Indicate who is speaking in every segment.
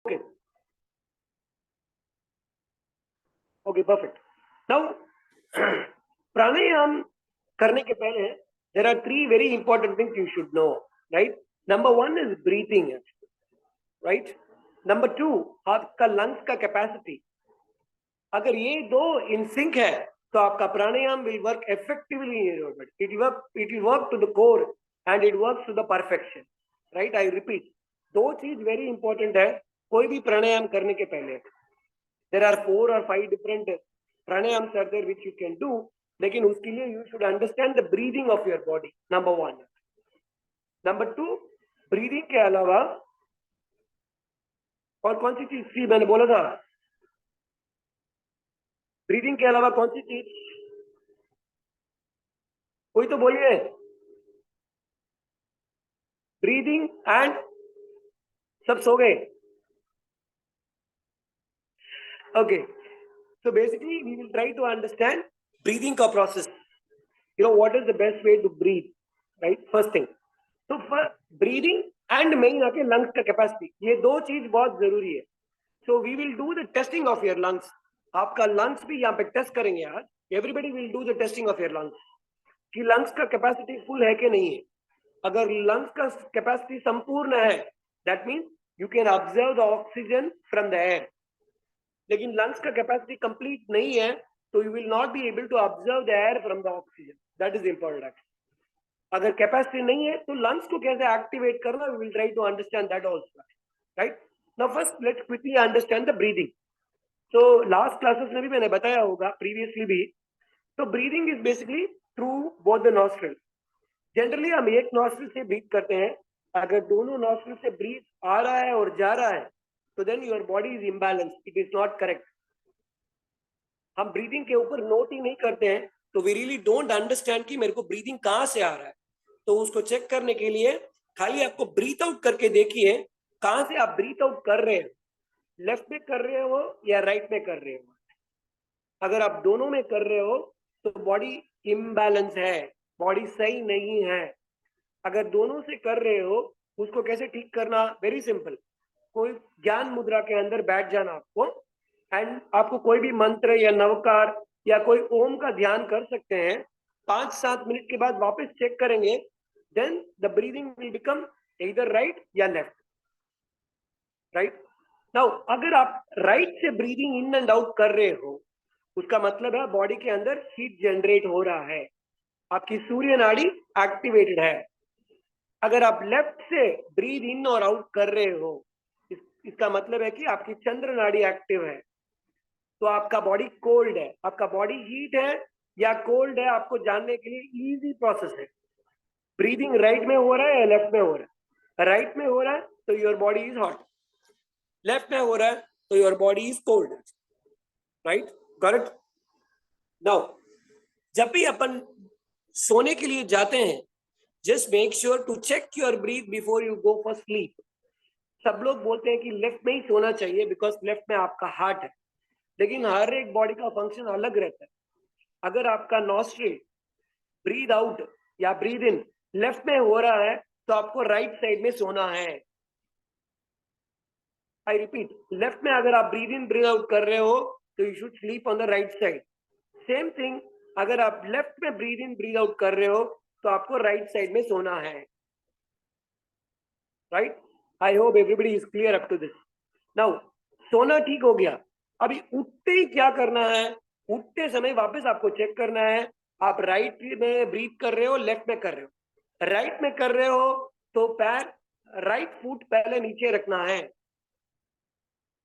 Speaker 1: Okay. Okay, perfect. Now, pranayam करने के पहले there are three very important things you should know, right? Number one is breathing, right? Number two, आपका lungs का capacity. अगर ये दो in sync है, तो आपका प्राणायाम will work effectively in your body. It will work to the core and it works to the perfection, right? I repeat, दो चीज very important है कोई भी प्राणायाम करने के पहले. There are 4 or 5 different pranayams are there which you can do, लेकिन उसके लिए you should understand the breathing of your body. Number one. Number two, breathing के अलावा और कौन सी चीज थी मैंने बोला था? ब्रीदिंग के अलावा कौन सी चीज? कोई तो बोलिए. ब्रीदिंग एंड सब सो गए. Okay, so basically we will try to understand breathing का process. You know what is the best way to breathe, right? First thing. तो ब्रीदिंग एंड मेन आके लंग्स का कैपेसिटी, ये दो चीज बहुत जरूरी है. So we will do the testing of your lungs. आपका लंग्स भी यहाँ पे टेस्ट करेंगे आज. Everybody will do the testing of your lungs कि लंग्स का कैपेसिटी फुल है कि नहीं है. अगर लंग्स का कैपेसिटी संपूर्ण है, that means you can observe the oxygen from the air. लेकिन लंग्स का कैपेसिटी कंप्लीट नहीं है, तो you will not be able to observe the air from the oxygen. That is important. अगर कैपेसिटी नहीं है तो लंग्स को कैसे एक्टिवेट करना, we will try to understand that also, right? Now first let's quickly understand the breathing. तो last classes में भी मैंने बताया होगा, प्रीवियसली भी. तो breathing is basically through both the nostril. Generally हम एक नॉस्ट्रिल से ब्रीथ करते हैं. अगर दोनों नॉस्ट्रिल से ब्रीथ आ रहा है और जा रहा है, तो then your body is imbalance, it is not correct. हम ब्रीदिंग के ऊपर नोट ही नहीं करते हैं, तो वी रियली डोंट अंडरस्टैंड कि मेरे को ब्रीदिंग कहाँ से आ रहा है. तो उसको चेक करने के लिए खाली आपको ब्रीथ आउट करके देखिए कहां से आप ब्रीथ आउट कर रहे हैं. लेफ्ट में कर रहे हो या राइट में कर रहे हो. अगर आप दोनों में कर रहे हो तो बॉडी इम्बैलेंस है, बॉडी सही नहीं है. अगर दोनों से कर रहे हो, उसको कैसे ठीक करना? Very simple. कोई ज्ञान मुद्रा के अंदर बैठ जाना आपको, एंड आपको कोई भी मंत्र या नवकार या कोई ओम का ध्यान कर सकते हैं. 5-7 मिनट के बाद वापस चेक करेंगे, then the breathing will become either right या left, right? Now अगर आप right से breathing in and out कर रहे हो, उसका मतलब है बॉडी के अंदर हीट जनरेट हो रहा है, आपकी सूर्य नाड़ी एक्टिवेटेड है. अगर आप लेफ्ट से ब्रीथ इन और आउट कर रहे हो, इसका मतलब है कि आपकी चंद्र नाड़ी एक्टिव है. तो आपका बॉडी कोल्ड है. आपका बॉडी हीट है या कोल्ड है, आपको जानने के लिए इजी प्रोसेस है. ब्रीदिंग राइट में हो रहा है या लेफ्ट में हो रहा है? राइट में हो रहा है तो your body is hot. Left में हो रहा है तो your body is cold, right? Correct. Now जब भी अपन सोने के लिए जाते हैं, just make sure to check your breath before you go for sleep. सब लोग बोलते हैं कि लेफ्ट में ही सोना चाहिए बिकॉज लेफ्ट में आपका हार्ट है, लेकिन हर एक बॉडी का फंक्शन अलग रहता है. अगर आपका नॉस्ट्रिल ब्रीथ आउट या ब्रीथ इन लेफ्ट में हो रहा है, तो आपको राइट साइड में सोना है. आई रिपीट, लेफ्ट में अगर आप ब्रीथ इन ब्रीथ आउट कर रहे हो, तो you should sleep on the right side. Same thing, अगर आप लेफ्ट में ब्रीथ इन ब्रीथ आउट कर रहे हो, तो आपको राइट साइड में सोना है, right? I hope everybody is clear up to this. Now सोना ठीक हो गया. अभी उठते ही क्या करना है? उठते समय वापस आपको चेक करना है, आप राइट में ब्रीथ कर रहे हो, लेफ्ट में कर रहे हो. राइट में कर रहे हो तो पैर, राइट फुट पहले नीचे रखना है.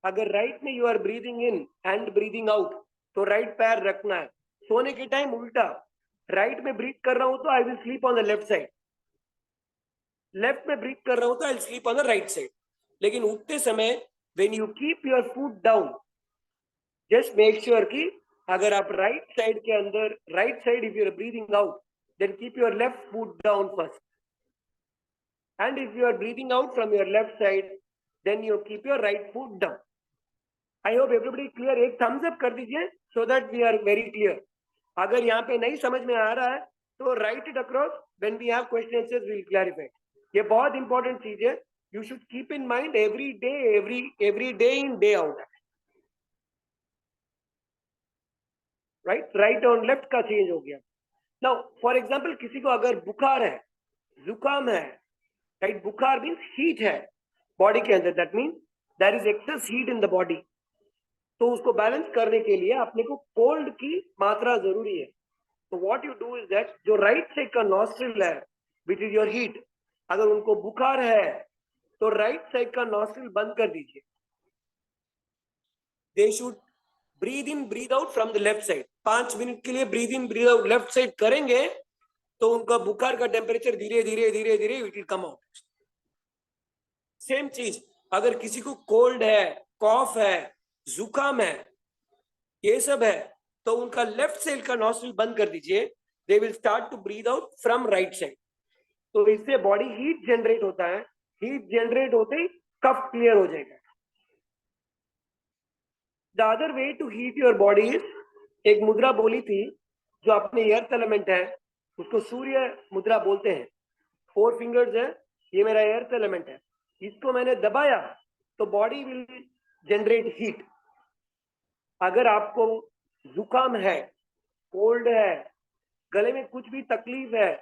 Speaker 1: अगर राइट में you are breathing in and breathing out, तो राइट पैर रखना है. सोने के टाइम उल्टा, राइट में ब्रीथ कर रहा हूं तो I will sleep on the left side. Left में ब्रीथ कर रहा हूं तो I will sleep on the right side. लेकिन उठते समय when you keep your foot down, just make sure कि अगर आप राइट साइड के अंदर, right side if you are breathing out, then keep your left foot down first. And if you are breathing out from your left side, then you keep your right foot down. I hope everybody clear. एक thumbs up कर दीजिए so that we are very clear. अगर यहाँ पे नहीं समझ में आ रहा है तो write it across. When we have question answers we will clarify. ये बहुत इंपॉर्टेंट चीज है. You should keep in mind every day in, day out. Right और लेफ्ट का चेंज हो गया. नाउ फॉर एग्जांपल किसी को अगर बुखार है, जुकाम है, राइट, बुखार मीन्स हीट है बॉडी के अंदर, that means there is excess heat in the body. तो उसको बैलेंस करने के लिए अपने को कोल्ड की मात्रा जरूरी है. तो what you do is that, जो राइट साइड का नॉस्ट्रिल है विच इज योर हीट, अगर उनको बुखार है तो राइट साइड का नॉस्ट्रिल बंद कर दीजिए. They should breathe in breathe out from the left side. 5 minute के लिए breathe in breathe out left side करेंगे तो उनका बुखार का टेम्परेचर धीरे धीरे धीरे धीरे it will come out. Same चीज अगर किसी को कोल्ड है, कॉफ है, जुकाम है, ये सब है, तो उनका लेफ्ट साइड का नॉस्ट्रिल बंद कर दीजिए. They will start to breathe out from right side. तो इससे बॉडी हीट जनरेट होता है. हीट जनरेट होते ही कफ क्लियर हो जाएगा. The other way to heat your body is, एक मुद्रा बोली थी जो अपने एर्थ एलिमेंट है, उसको सूर्य मुद्रा बोलते हैं. 4 फिंगर्स है, ये मेरा एर्थ एलिमेंट है. इसको मैंने दबाया तो बॉडी विल जनरेट हीट. अगर आपको जुकाम है, कोल्ड है, गले में कुछ भी तकलीफ है,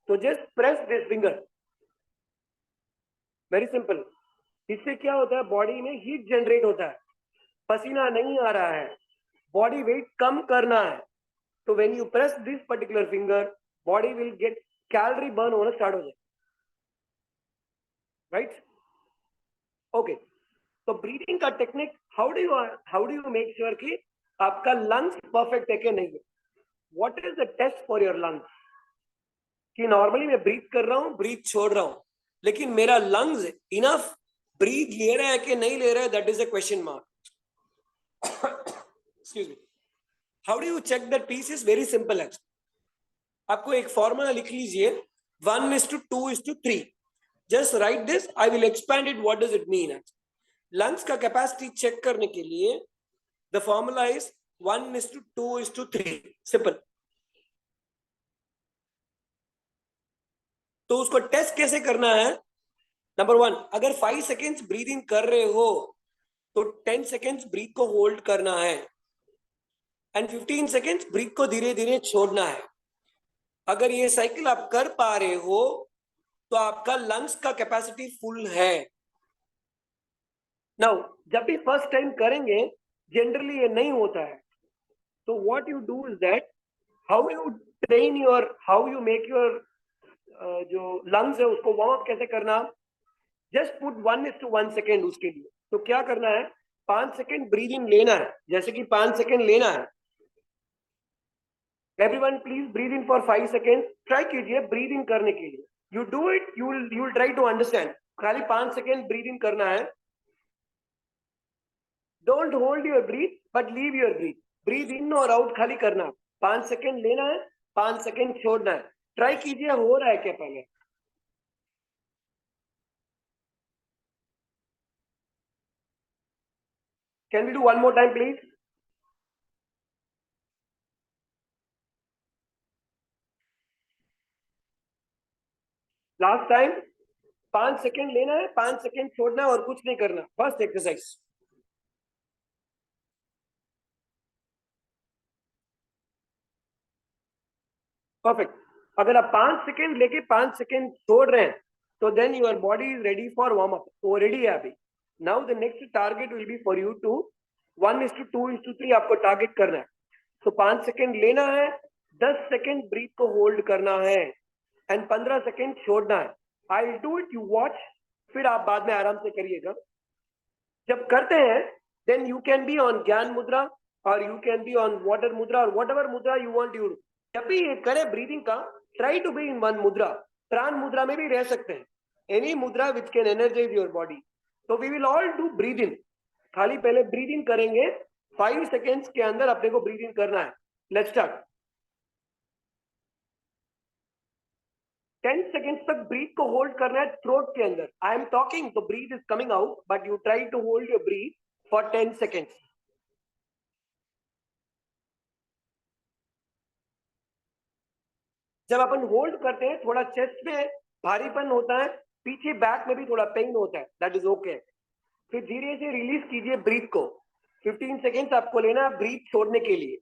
Speaker 1: तो just press this finger. Very simple. इससे क्या होता है, बॉडी में हीट जनरेट होता है. पसीना नहीं आ रहा है, बॉडी वेट कम करना है, तो when you press this particular finger, body will get calorie burn होना स्टार्ट हो जाए. Right, okay. तो ब्रीदिंग का technique, how do you make sure कि आपका लंग्स परफेक्ट है कि नहीं है. What is the test for your lungs, कि नॉर्मली मैं ब्रीथ कर रहा हूं, ब्रीथ छोड़ रहा हूं, लेकिन मेरा लंग्स इनफ ब्रीथ ले रहा है कि नहीं ले रहा है, that is a question mark. Excuse me. How do you check that piece is very simple. आपको एक फॉर्मूला लिख लीजिए, 1:2:3. Just write this, I will expand it. What does it mean? Lungs का कैपेसिटी चेक करने के लिए the formula is 1:2:3. Simple. तो उसको टेस्ट कैसे करना है? नंबर 1, अगर 5 सेकेंड्स ब्रीदिंग कर रहे हो तो 10 सेकेंड्स ब्रीथ को होल्ड करना है एंड 15 सेकेंड्स ब्रीथ को धीरे धीरे छोड़ना है. अगर ये साइकिल आप कर पा रहे हो तो आपका लंग्स का कैपेसिटी फुल है. नाउ जब भी फर्स्ट टाइम करेंगे जनरली ये नहीं होता है. तो what you do is that, how you train your, how you make your जो लंग्स है उसको वार्म अप कैसे करना. जस्ट पुट 1:1 सेकेंड उसके लिए. तो क्या करना है, 5 सेकेंड ब्रीदिंग लेना है. जैसे कि 5 सेकेंड लेना है. Everyone please breathe in for 5 second. Try कीजिए ब्रीदिंग करने के लिए. You do it, you will try to understand. खाली 5 सेकेंड ब्रीदिंग करना है. Don't hold your breath but leave your breath. Breathe in और आउट खाली करना. 5 सेकेंड लेना है, 5 सेकेंड छोड़ना है. ट्राई कीजिए हो रहा है क्या पहले. Can we do one more time please. Last time. 5 second लेना है, 5 सेकेंड छोड़ना है और कुछ नहीं करना. First exercise. परफेक्ट. अगर आप 5 सेकेंड लेके 5 सेकेंड छोड़ रहे हैं तो then your body is ready for warm up. वो रेडी है अभी. Now the next target will be for you to 1:2:3 आपको टारगेट करना है. तो 5 सेकेंड लेना है, 10 सेकेंड ब्रीथ को होल्ड करना है एंड 15 सेकेंड छोड़ना है. I will do it, you watch. फिर आप बाद में आराम से करिएगा. जब करते हैं then you can be on ज्ञान मुद्रा और you can be on water मुद्रा और वट एवर मुद्रा यू वांट. यू जब भी ये करे ब्रीदिंग का, try to be in one मुद्रा. प्राण मुद्रा में भी रह सकते हैं. Any mudra which can energise your body. तो we will all do breathe in. खाली पहले ब्रीद इन करेंगे. 5 सेकेंड्स के अंदर अपने को ब्रीद इन करना है. Let's start. 10 सेकेंड्स तक ब्रीथ को होल्ड करना है थ्रोट के अंदर. I am talking to breath is coming out but you try to hold your breath for 10 seconds. जब अपन होल्ड करते हैं थोड़ा चेस्ट में भारीपन होता है, पीछे बैक में भी थोड़ा पेन होता है, दैट इज ओके। फिर धीरे से रिलीज कीजिए ब्रीथ को। 15 सेकेंड्स आपको लेना है ब्रीथ छोड़ने के लिए।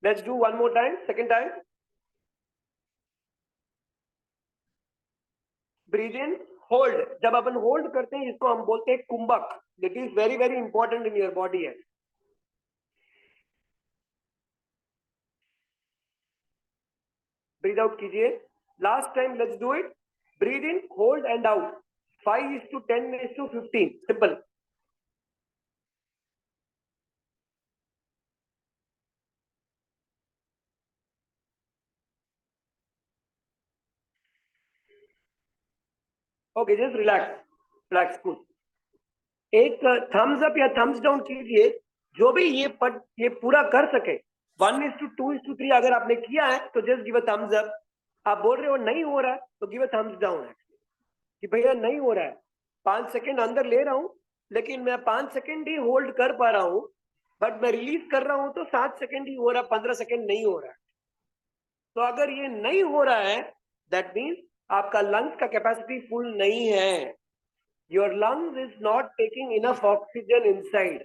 Speaker 1: Let's do one more time, second time. Breathe in, hold. जब अपन होल्ड करते हैं इसको हम बोलते हैं कुंभक। It is very very important in your body है। ब्रीथ आउट कीजिए। Last time, let's do it. Breathe in, hold and out. 5:10:15, simple. Okay, just relax, relax, cool. एक थम्स अप या थम्स डाउन कीजिए जो भी ये पूरा कर सके। 1:2:3 अगर आपने किया है तो just give a thumbs up. आप बोल रहे हो नहीं हो रहा है तो गिव अ थम्स डाउन है कि भैया नहीं हो रहा है। 5 सेकेंड अंदर ले रहा हूं लेकिन मैं 5 सेकेंड ही होल्ड कर पा रहा हूं, बट मैं रिलीज कर रहा हूं तो 7 सेकेंड ही हो रहा, 15 सेकेंड नहीं हो रहा है। तो अगर ये नहीं हो रहा है, दैट मीन्स आपका लंग्स का कैपेसिटी फुल नहीं है। Your lungs is not taking enough oxygen inside.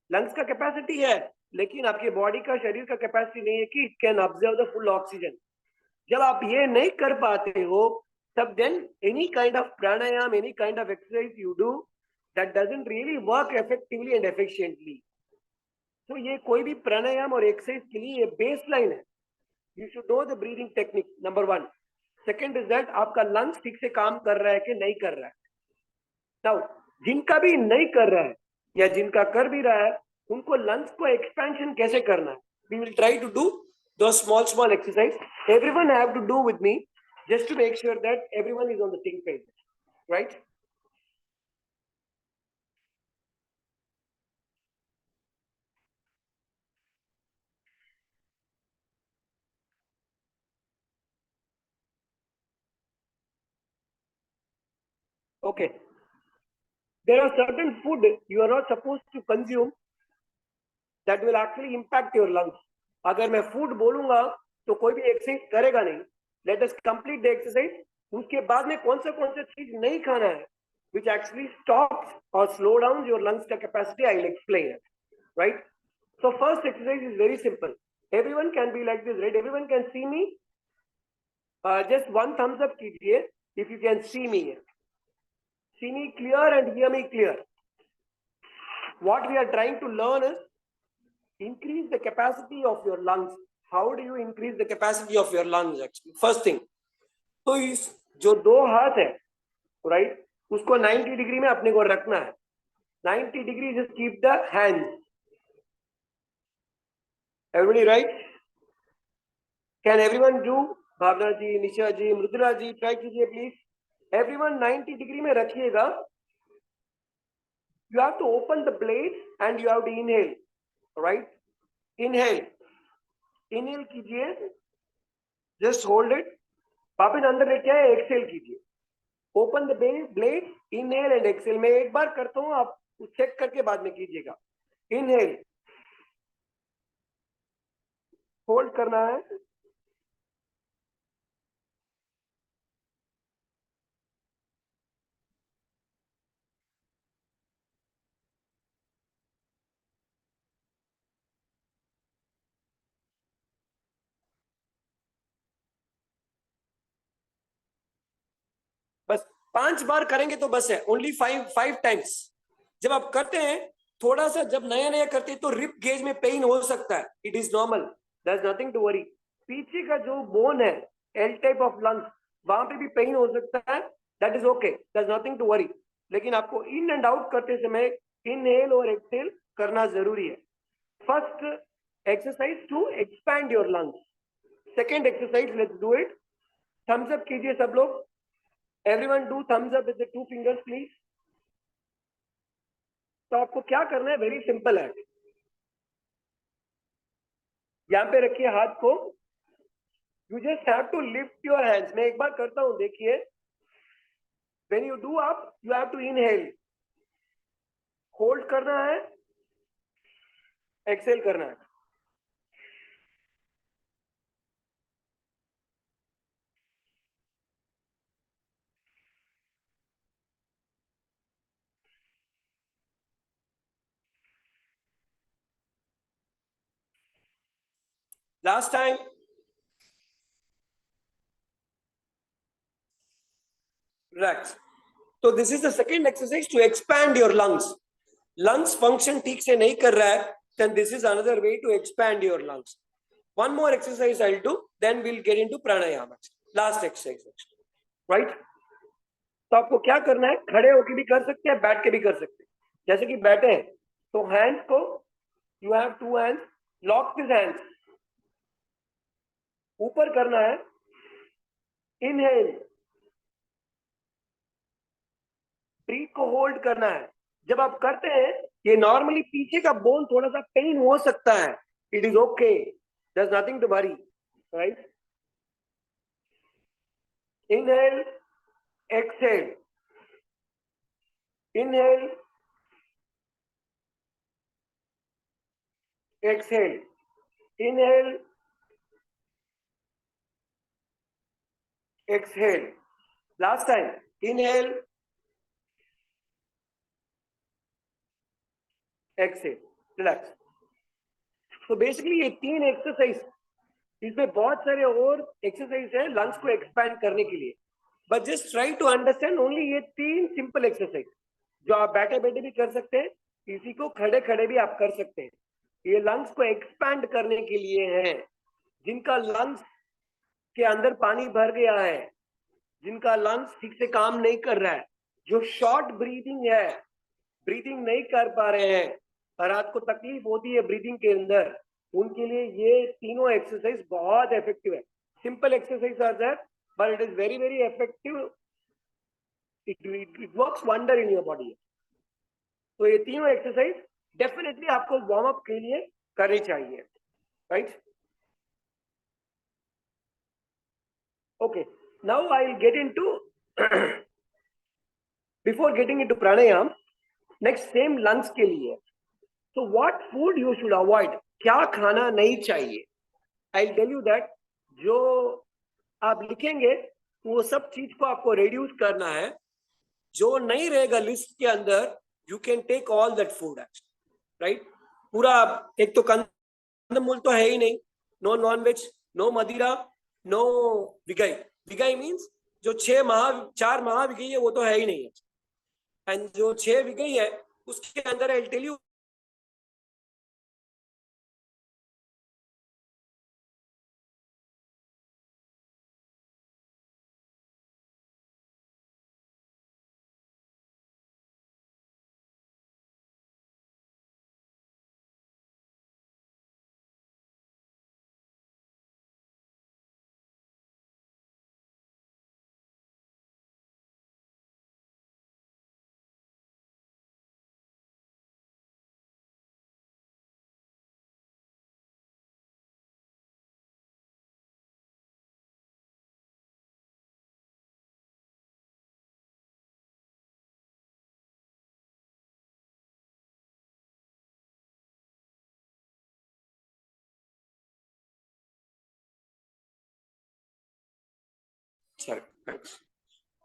Speaker 1: Lungs का कैपेसिटी है लेकिन आपके बॉडी का, शरीर का कैपेसिटी नहीं है कि it can observe the full oxygen. जब आप ये नहीं कर पाते हो, तब then any kind of pranayama, any kind of exercise you do, that doesn't really work effectively and efficiently. तो ये कोई भी प्राणायाम और एक्सरसाइज के लिए ये बेसलाइन है। You should know the breathing technique, number 1। Second is that आपका लंग्स ठीक से काम कर रहा है कि नहीं कर रहा है। नाउ जिनका भी नहीं कर रहा है या जिनका कर भी रहा है, उनको लंग्स को एक्सपेंशन कैसे करना है, we will try to do those small exercise. Everyone have to do with me just to make sure that everyone is on the same page, right? Okay, there are certain food you are not supposed to consume that will actually impact your lungs. अगर मैं food बोलूंगा तो कोई भी exercise करेगा नहीं। Let us complete the exercise. उसके बाद में कौन सा चीज नहीं खाना है which actually stops or slow down your lungs capacity, I will explain it, right? So first exercise is very simple. Everyone can be like this, right? Everyone can see me. Just one thumbs up कीजिए if you can see me. See me clear and hear me clear. What we are trying to learn is increase the capacity of your lungs. How do you increase the capacity of your lungs actually? First thing, तो इस जो दो हाथ है, right, उसको 90 degree में अपने को रखना है। 90 degree, just keep the hands. Everybody right? Can everyone do? Bhavna ji, Nisha ji, Mridula ji, try कीजिए please. Everyone 90 डिग्री में रखिएगा। You have to open the blade and you have to inhale, right? Inhale, inhale कीजिए, just hold it, वापस अंदर लेके आए, exhale कीजिए। Open the blade, inhale and exhale. मैं एक बार करता हूं, आप चेक करके बाद में कीजिएगा। इनहेल, होल्ड करना है, बस 5 बार करेंगे तो बस है। Only 5 times. जब आप करते हैं, थोड़ा सा जब नया नया करते हैं तो रिप गेज में पेन हो सकता है, it is normal, there is nothing to worry. पीछे का जो बोन है, एल टाइप ऑफ लंग्स, वहां पे भी पेन हो सकता है, that is okay, there is nothing to worry. लेकिन आपको इन एंड आउट करते समय इनहेल और एक्सेल करना जरूरी है। First exercise to expand your lungs. Second exercise, let's do it. Thumbs up कीजिए सब लोग। Everyone do thumbs up with the 2 fingers, please. तो आपको क्या करना है, वेरी सिंपल है। यहाँ पे रखिए हाथ को। You just have to lift your hands. मैं एक बार करता हूं, देखिए। When you do up, you have to inhale, hold करना है, एक्सेल करना है। Last time. Relax. So this is the second exercise to expand your lungs. Lungs function ठीक से नहीं कर रहा है, then this is another way to expand your lungs. One more exercise I'll do, then we'll get into pranayama. Last exercise, right? तो आपको क्या करना है, खड़े होके भी कर सकते हैं, बैठ के भी कर सकते हैं. जैसे कि बैठे हैं तो हैंड्स को, you have to hands, lock this hands, ऊपर करना है, इनहेल, ब्रीथ को होल्ड करना है. जब आप करते हैं, ये नॉर्मली पीछे का बोन थोड़ा सा पेन हो सकता है, it is okay, there is nothing to worry, right? Inhale, exhale, inhale, exhale, inhale, exhale. Last time, inhale, exhale, relax. So basically ये तीन एक्सरसाइज, इसमें बहुत सारे और एक्सरसाइज है लंग्स को एक्सपैंड करने के लिए, but just try to understand only ये तीन सिंपल एक्सरसाइज जो आप बैठे बैठे भी कर सकते हैं, इसी को खड़े खड़े भी आप कर सकते हैं. ये लंग्स को एक्सपैंड करने के लिए है. जिनका लंग्स के अंदर पानी भर गया है, जिनका लंग्स ठीक से काम नहीं कर रहा है, जो शॉर्ट ब्रीदिंग है, ब्रीदिंग नहीं कर पा रहे हैं और रात को तकलीफ होती है ब्रीदिंग के अंदर, उनके लिए ये तीनों एक्सरसाइज बहुत इफेक्टिव है. Simple exercise are there, but it is very very effective. It works wonder in your body. तो ये तीनों एक्सरसाइज डेफिनेटली आपको वार्म अप के लिए करनी चाहिए, right? Okay, now I'll get into before getting into pranayam, next same lungs के लिए. So what food you should avoid? क्या खाना नहीं चाहिए? I'll tell you that. जो आप लिखेंगे वो सब चीज को आपको reduce करना है. जो नहीं रहेगा लिस्ट के अंदर, you can take all that food, right? पूरा एक तो कंदमूल तो है ही नहीं, no non-veg, no मदिरा, नो विगाई. विगाई मीन्स जो 4 माह विगाई है वो तो है ही नहीं है. एंड जो 6 विगाई है उसके अंदर I tell you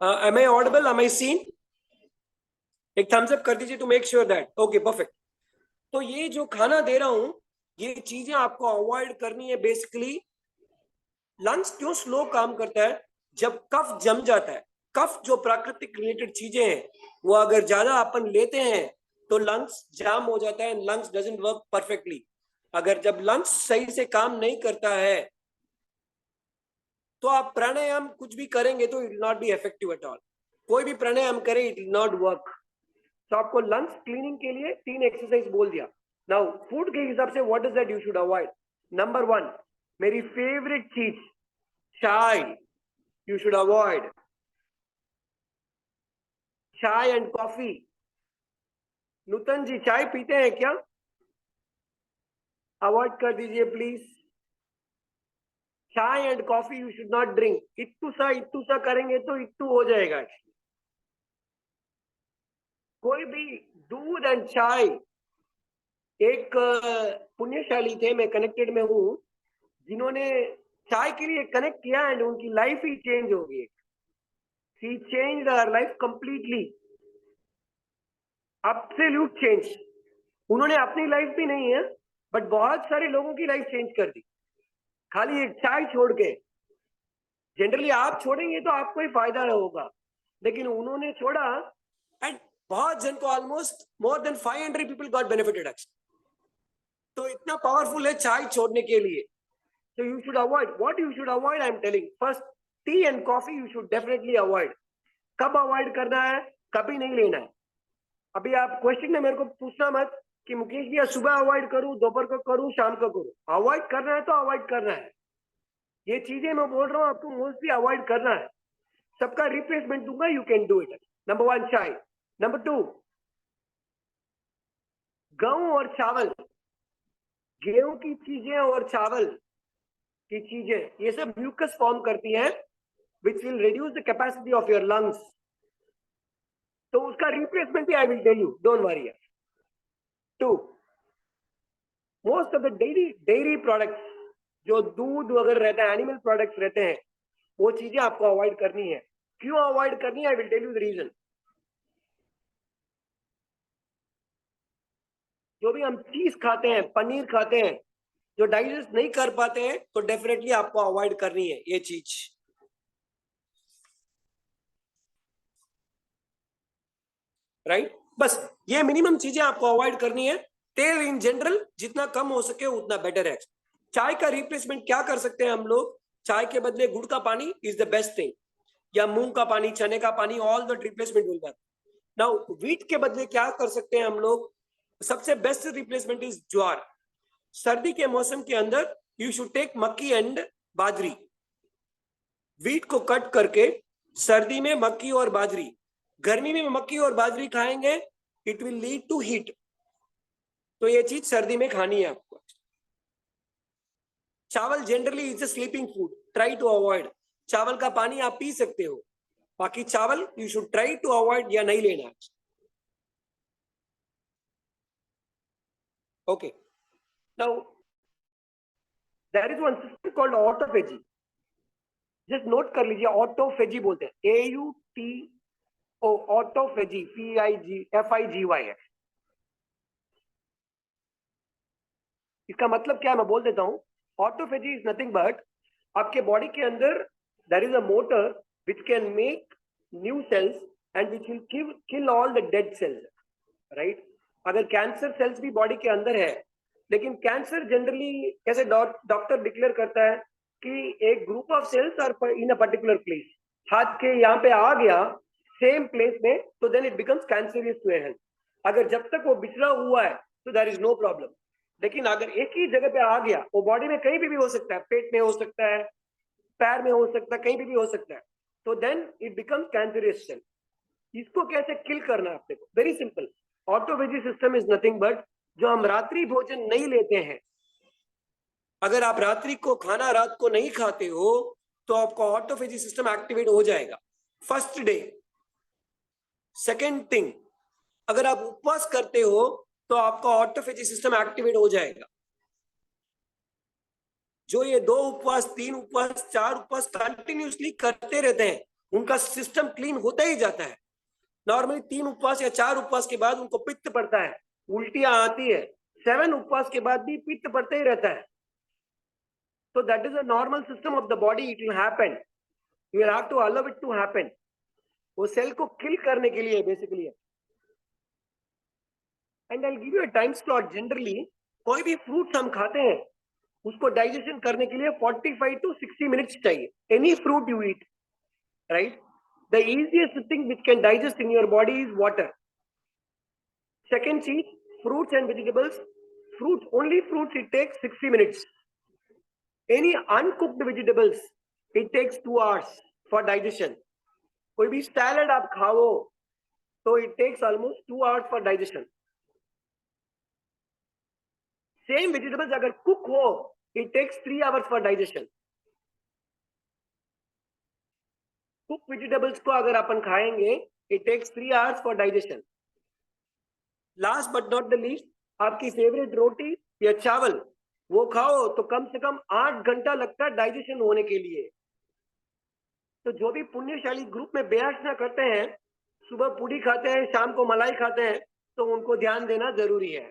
Speaker 1: am I audible? Am I seen? एक थम्स अप कर दीजिए to make sure that. Okay, perfect. तो ये जो खाना दे रहा हूं, ये चीजें आपको अवॉइड करनी है. बेसिकली लंग्स क्यों स्लो काम करता है? जब कफ जम जाता है, कफ जो प्राकृतिक रिलेटेड चीजें हैं वो अगर ज्यादा अपन लेते हैं तो लंग्स जाम हो जाता है, लंग्स डजंट वर्क परफेक्टली. अगर जब लंग्स सही से काम नहीं करता है तो आप प्राणायाम कुछ भी करेंगे तो it will not be effective at all. कोई भी प्राणायाम करे इट विल नॉट वर्क. तो आपको लंग्स क्लीनिंग के लिए 3 एक्सरसाइज बोल दिया. नाउ फूड के हिसाब से what is that you should avoid. Number 1, मेरी फेवरेट चीज चाय, you should avoid chai and coffee. Nutan ji चाय पीते हैं क्या? अवॉइड कर दीजिए please. Chai and coffee you should not drink. इत्तू सा करेंगे तो इत्तू हो जाएगा. कोई भी दूध एंड चाय. एक पुण्यशाली थे, मैं कनेक्टेड में हूं, जिन्होंने चाय के लिए कनेक्ट किया एंड उनकी लाइफ ही चेंज हो गई. She changed her life completely. Absolute change. उन्होंने अपनी लाइफ भी नहीं है बट बहुत सारे लोगों की लाइफ चेंज कर दी. खाली एक चाय छोड़ के। जनरली आप छोड़ेंगे तो आपको ही फायदा होगा, लेकिन उन्होंने छोड़ा एंड बहुत जन को almost more than 500 people got benefited actually. तो इतना पावरफुल है चाय छोड़ने के लिए। So you should avoid. What you should avoid, I am telling. First, tea and coffee you should definitely avoid. कब अवॉइड करना है? कभी नहीं लेना है। अभी आप क्वेश्चन में मेरे को पूछना मत कि मुकेश भैया सुबह अवॉइड करूं, दोपहर को करूं, शाम को करूं। अवॉइड करना है तो अवॉइड करना है। ये चीजें मैं बोल रहा हूं आपको मोस्टली अवॉइड करना है। सबका रिप्लेसमेंट दूंगा, you can do it. Number 1 चाय। नंबर 2 गेहूं और चावल। गेहूं की चीजें और चावल की चीजें ये सब म्यूकस फॉर्म करती हैं which will reduce the capacity of your lungs. तो उसका रिप्लेसमेंट भी I will tell you, don't worry. 2 most of the dairy products, जो दूध वगैरह रहता है, एनिमल प्रोडक्ट्स रहते हैं, वो चीजें आपको अवॉइड करनी है। क्यों अवॉइड करनी है? I will tell you the reason. जो भी हम चीज खाते हैं, पनीर खाते हैं, जो डाइजेस्ट नहीं कर पाते हैं, तो डेफिनेटली आपको अवॉइड करनी है ये चीज। राइट? बस ये मिनिमम चीजें आपको अवॉइड करनी है। तेल इन जनरल जितना कम हो सके उतना बेटर है। चाय का रिप्लेसमेंट क्या कर सकते हैं हम लोग? चाय के बदले गुड़ का पानी इज द बेस्ट थिंग, या मूंग का पानी, चने का पानी, all the replacement will work. Now wheat के बदले क्या कर सकते हैं हम लोग? सबसे बेस्ट रिप्लेसमेंट इज ज्वार। सर्दी के मौसम के अंदर यू शुड टेक मक्की एंड बाजरी। व्हीट को कट करके सर्दी में मक्की और बाजरी, गर्मी में मक्की और बाजरी खाएंगे, it will lead to heat. तो ये चीज सर्दी में खानी है आपको। चावल generally is a sleeping food, try to avoid. चावल का पानी आप पी सकते हो, बाकी चावल you should try to avoid या नहीं लेना। Okay, now there is one system called autophagy. Just note कर लीजिए, ऑटोफेजी बोलते हैं, AUTO, ऑटोफेजी, FIGY है। इसका मतलब क्या है मैं बोल देता हूं। ऑटोफेजी इज नथिंग बट आपके बॉडी के अंदर there is a motor which can make new cells and which will kill all the dead cells. Right? अगर कैंसर सेल्स भी बॉडी के अंदर है, लेकिन कैंसर जनरली कैसे डॉक्टर डिक्लेयर करता है कि एक group of cells are in a particular place, हाथ के यहाँ पे आ गया सेम प्लेस में, तो then it becomes cancerous to health. अगर जब तक वो बिछड़ा हुआ है तो देयर इज नो प्रॉब्लम। लेकिन अगर एक ही जगह पे आ गया, वो बॉडी में कहीं भी हो सकता है, पेट में हो सकता है, पैर में हो सकता है, कहीं भी हो सकता है, तो then it becomes cancerous cell. इसको कैसे किल करना है आपको? Very simple. Autophagy system is nothing but जो हम रात्रि भोजन नहीं लेते हैं, अगर आप रात्रि को खाना रात को नहीं खाते हो तो आपका ऑटोफेजी सिस्टम एक्टिवेट हो जाएगा फर्स्ट डे। सेकेंड थिंग, अगर आप उपवास करते हो तो आपका ऑटोफेजी सिस्टम एक्टिवेट हो जाएगा। जो ये 2 उपवास, 3 उपवास, 4 उपवास कंटिन्यूसली करते रहते हैं, उनका सिस्टम क्लीन होता ही जाता है। नॉर्मली 3 उपवास या 4 उपवास के बाद उनको पित्त पड़ता है, उल्टियां आती है। 7 उपवास के बाद भी पित्त पड़ते ही रहता है। So that is a normal system of the body. It will happen. You will have to allow it to happen. वो सेल को किल करने के लिए बेसिकली है। And I give you a time slot. Generally कोई भी फ्रूट हम खाते हैं, उसको डाइजेशन करने के लिए 45 to 60 मिनट्स चाहिए। Any fruit you eat, right? The easiest thing which can digest in your body is water. Second चीज, fruits and vegetables. Fruits, only fruits, it takes 60 minutes. Any uncooked vegetables, it takes 2 hours for digestion. कोई भी salad आप खाओ तो it takes almost 2 hours for digestion. Same vegetables अगर cook हो, it takes 3 hours for digestion. Cook vegetables को अगर अपन खाएंगे, it takes 3 hours for digestion. Last but not the least, आपकी फेवरेट रोटी या चावल वो खाओ तो कम से कम 8 घंटा लगता है डाइजेशन होने के लिए। तो जो भी पुण्यशाली ग्रुप में बेअर्चना करते हैं, सुबह पूड़ी खाते हैं, शाम को मलाई खाते हैं, तो उनको ध्यान देना जरूरी है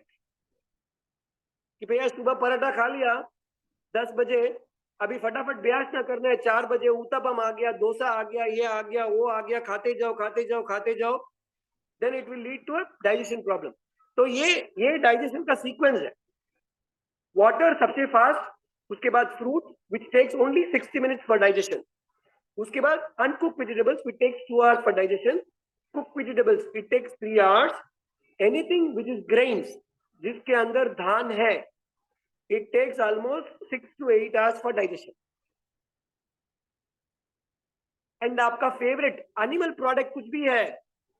Speaker 1: कि भैया सुबह पराठा खा लिया 10 बजे, अभी फटाफट ब्यास ना करना है, 4 बजे उत्तपम आ गया, डोसा आ गया, ये आ गया, वो आ गया, खाते जाओ खाते जाओ खाते जाओ, then it will lead to a digestion problem. तो ये डाइजेशन का सीक्वेंस है। वाटर सबसे फास्ट, उसके बाद fruit which takes only 60 minutes for digestion, उसके बाद uncook vegetables which takes 2 hours for digestion, cook vegetables it takes 3 hours, anything which is grains जिसके अंदर धान है it takes almost 6 to 8 hours for digestion. And आपका favourite animal product कुछ भी है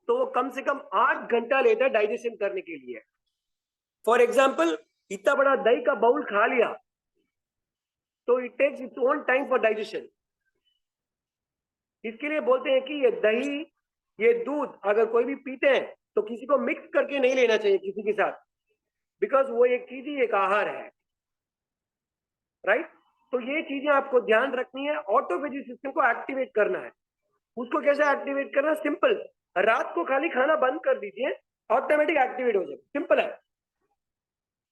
Speaker 1: तो वो कम से कम 8 घंटा लेता है डाइजेशन करने के लिए। फॉर एग्जाम्पल, इतना बड़ा दही का बाउल खा लिया तो it takes its own time for digestion. इसके लिए बोलते हैं कि ये दही, ये दूध अगर कोई भी पीते हैं तो किसी को मिक्स करके नहीं लेना चाहिए किसी के साथ, बिकॉज वो एक चीज ही एक आहार है, राइट? तो ये चीजें आपको ध्यान रखनी है। ऑटोफेजी सिस्टम को एक्टिवेट करना है। उसको कैसे एक्टिवेट करना? सिंपल, रात को खाली खाना बंद कर दीजिए, ऑटोमेटिक एक्टिवेट हो जाए, सिंपल है।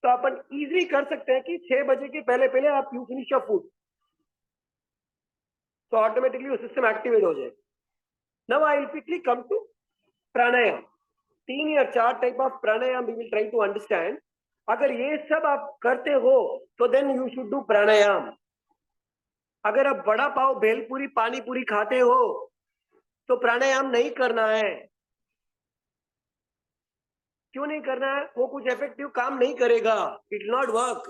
Speaker 1: तो अपन इजीली कर सकते हैं कि 6 बजे के पहले पहले आप यू फिनिश योर फूड, तो ऑटोमेटिकली वो सिस्टम एक्टिवेट हो जाए। Now I will quickly come to pranayama. 3 या 4 type of pranayama we will try to understand. अगर ये सब आप करते हो तो then you should do pranayama. अगर आप बड़ा पाव, भेलपूरी, पानी पूरी खाते हो तो प्राणायाम नहीं करना है। क्यों नहीं करना है? वो कुछ इफेक्टिव काम नहीं करेगा, इट नॉट वर्क।